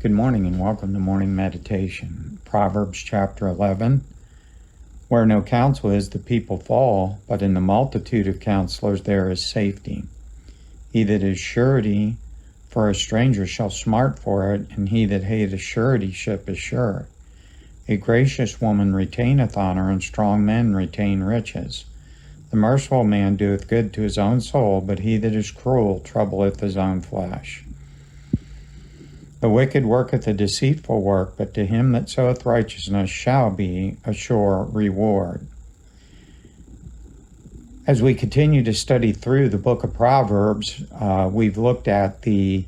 Good morning and welcome to morning meditation. Proverbs chapter 11. Where no counsel is, the people fall, but in the multitude of counselors there is safety. He that is surety for a stranger shall smart for it, and he that hateth suretyship is sure. A gracious woman retaineth honor, and strong men retain riches. The merciful man doeth good to his own soul, but he that is cruel troubleth his own flesh. The wicked worketh a deceitful work, but to him that soweth righteousness shall be a sure reward. As we continue to study through the book of Proverbs, we've looked at the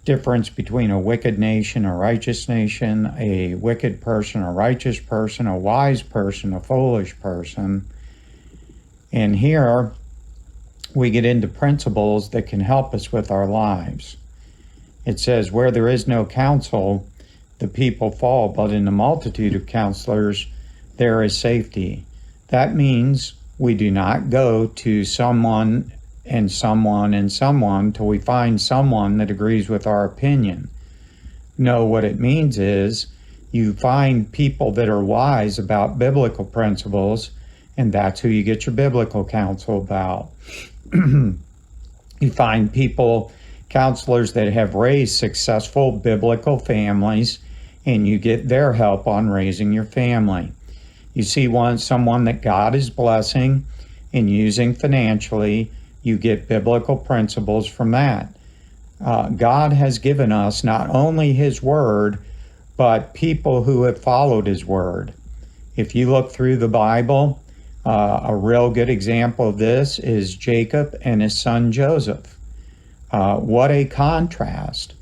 difference between a wicked nation, a righteous nation, a wicked person, a righteous person, a wise person, a foolish person. And here we get into principles that can help us with our lives. It says, where there is no counsel, the people fall, but in the multitude of counselors, there is safety. That means we do not go to someone and someone and someone till we find someone that agrees with our opinion. No, what it means is you find people that are wise about biblical principles, and that's who you get your biblical counsel about. You find counselors that have raised successful biblical families, and you get their help on raising your family. You see someone that God is blessing and using financially, you get biblical principles from that. God has given us not only His Word, but people who have followed His Word. If you look through the Bible, a real good example of this is Jacob and his son Joseph. What a contrast.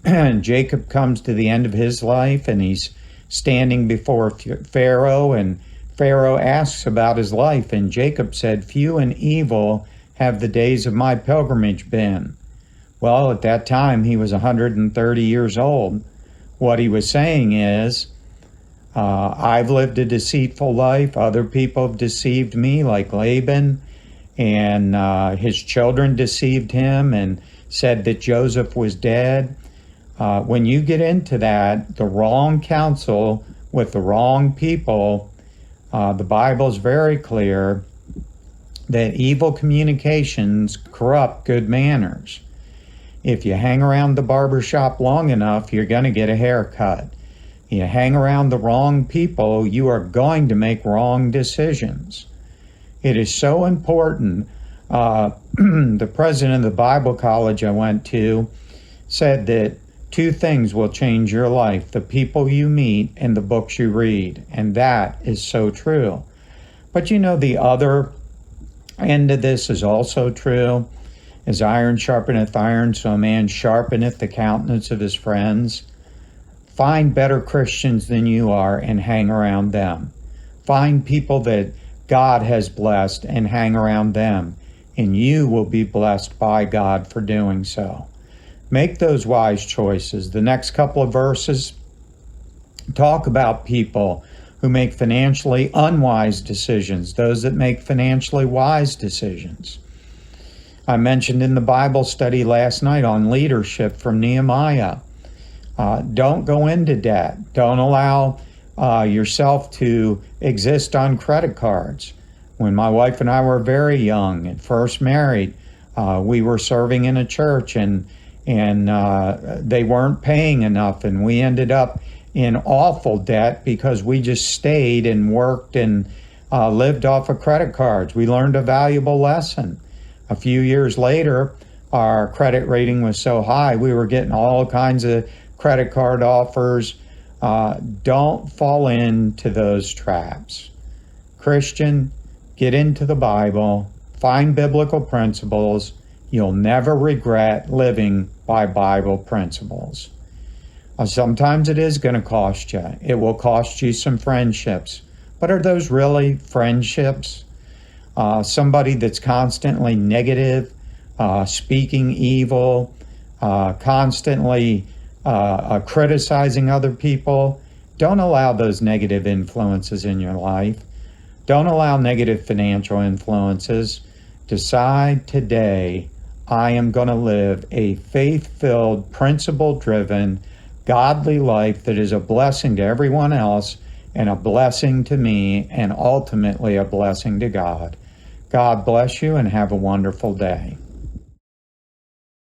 Jacob comes to the end of his life and he's standing before Pharaoh, and Pharaoh asks about his life, and Jacob said, "Few and evil have the days of my pilgrimage been." Well, at that time he was 130 years old. What he was saying is, I've lived a deceitful life. Other people have deceived me, like Laban, and his children deceived him and said that Joseph was dead. When you get into that, the wrong counsel with the wrong people, the Bible's very clear that evil communications corrupt good manners. If you hang around the barber shop long enough, you're going to get a haircut. You hang around the wrong people, you are going to make wrong decisions. It is so important. The president of the Bible college I went to said that 2 things will change your life: the people you meet and the books you read. And that is so true. But you know, the other end of this is also true. As iron sharpeneth iron, so a man sharpeneth the countenance of his friends. Find better Christians than you are and hang around them. Find people that God has blessed and hang around them, and you will be blessed by God for doing so. Make those wise choices. The next couple of verses talk about people who make financially unwise decisions, those that make financially wise decisions. I mentioned in the Bible study last night on leadership from Nehemiah. Don't go into debt. Don't allow yourself to exist on credit cards. When my wife and I were very young and first married, we were serving in a church, and they weren't paying enough, and we ended up in awful debt because we just stayed and worked and lived off of credit cards. We learned a valuable lesson. A few years later, our credit rating was so high, we were getting all kinds of credit card offers. Don't fall into those traps. Christian, get into the Bible, find biblical principles. You'll never regret living by Bible principles. Sometimes it is going to cost you. It will cost you some friendships. But are those really friendships? Somebody that's constantly negative, speaking evil, constantly criticizing other people. Don't allow those negative influences in your life. Don't allow negative financial influences. Decide today, I am going to live a faith-filled, principle-driven, godly life that is a blessing to everyone else and a blessing to me and ultimately a blessing to God. God bless you and have a wonderful day.